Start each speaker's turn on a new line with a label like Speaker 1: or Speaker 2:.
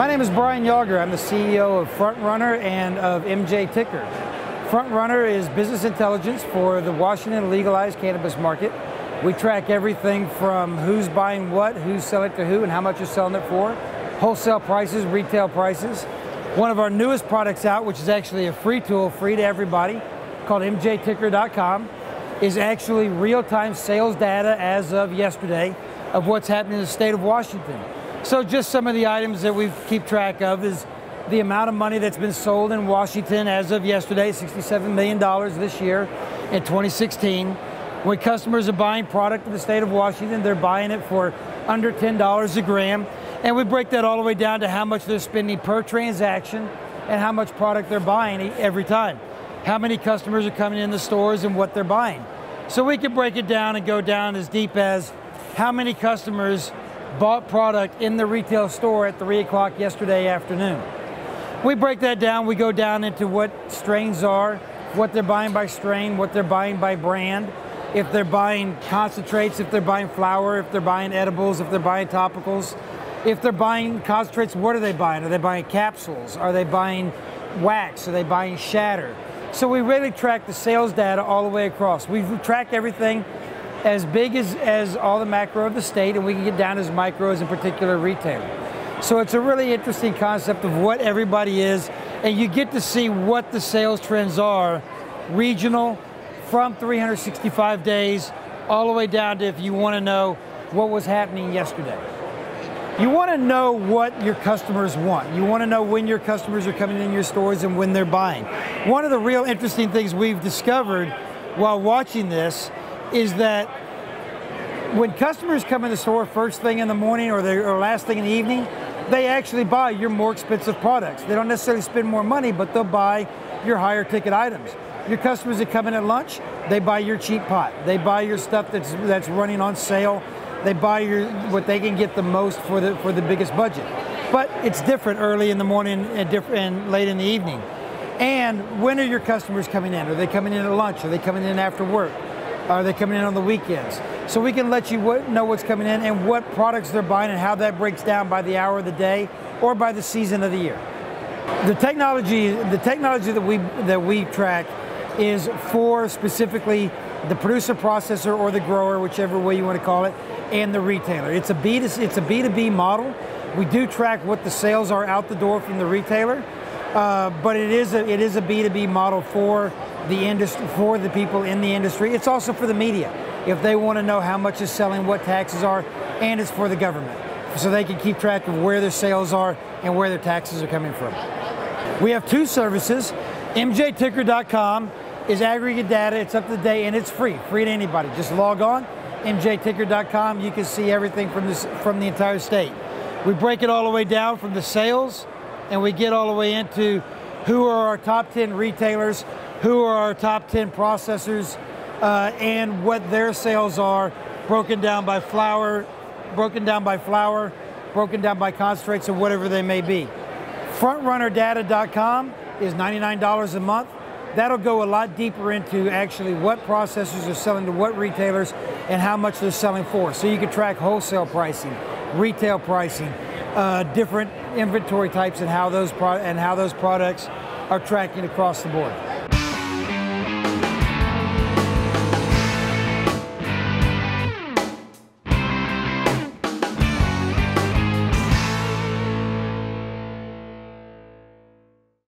Speaker 1: My name is Brian Yager. I'm the CEO of FrontRunner and of MJ Ticker. FrontRunner is business intelligence for the Washington legalized cannabis market. We track everything from who's buying what, who's selling to who, and how much you're selling it for, wholesale prices, retail prices. One of our newest products out, which is actually a free tool, free to everybody, called mjticker.com, is actually real-time sales data as of yesterday of what's happening in the state of Washington. So just some of the items that we keep track of is the amount of money that's been sold in Washington as of yesterday, $67 million this year in 2016. When customers are buying product in the state of Washington, they're buying it for under $10 a gram. And we break that all the way down to how much they're spending per transaction and how much product they're buying every time. How many customers are coming in the stores and what they're buying. So we can break it down and go down as deep as how many customers bought product in the retail store at 3 o'clock yesterday afternoon. We break that down, we go down into what strains are, what they're buying by strain, what they're buying by brand, if they're buying concentrates, if they're buying flour, if they're buying edibles, if they're buying topicals. If they're buying concentrates, what are they buying? Are they buying capsules? Are they buying wax? Are they buying shatter? So we really track the sales data all the way across. We track everything as big as all the macro of the state, and we can get down as micro as a particular retailer. So it's a really interesting concept of what everybody is, and you get to see what the sales trends are, regional, from 365 days, all the way down to if you want to know what was happening yesterday. You want to know what your customers want. You want to know when your customers are coming in your stores and when they're buying. One of the real interesting things we've discovered while watching this is that when customers come in the store first thing in the morning or last thing in the evening, they actually buy your more expensive products. They don't necessarily spend more money, but they'll buy your higher ticket items. Your customers that come in at lunch, they buy your cheap pot. They buy your stuff that's running on sale. They buy what they can get the most for the biggest budget. But it's different early in the morning and late in the evening. And when are your customers coming in? Are they coming in at lunch? Are they coming in after work? Are they coming in on the weekends? So we can let you know what's coming in and what products they're buying and how that breaks down by the hour of the day or by the season of the year. The technology that we track is for specifically the producer, processor, or the grower, whichever way you want to call it, and the retailer. It's a B2B model. We do track what the sales are out the door from the retailer, but it is a B2B model for the industry, for the people in the industry. It's also for the media, if they want to know how much is selling, what taxes are, and it's for the government, so they can keep track of where their sales are and where their taxes are coming from. We have two services. mjticker.com is aggregate data, it's up to date, and it's free to anybody. Just log on, mjticker.com, you can see everything from the entire state. We break it all the way down from the sales, and we get all the way into who are our top 10 retailers, who are our top 10 processors, and what their sales are, broken down by flour, broken down by concentrates, or whatever they may be. FrontRunnerData.com is $99 a month. That'll go a lot deeper into actually what processors are selling to what retailers and how much they're selling for. So you can track wholesale pricing, retail pricing, different inventory types, and how those products are tracking across the board.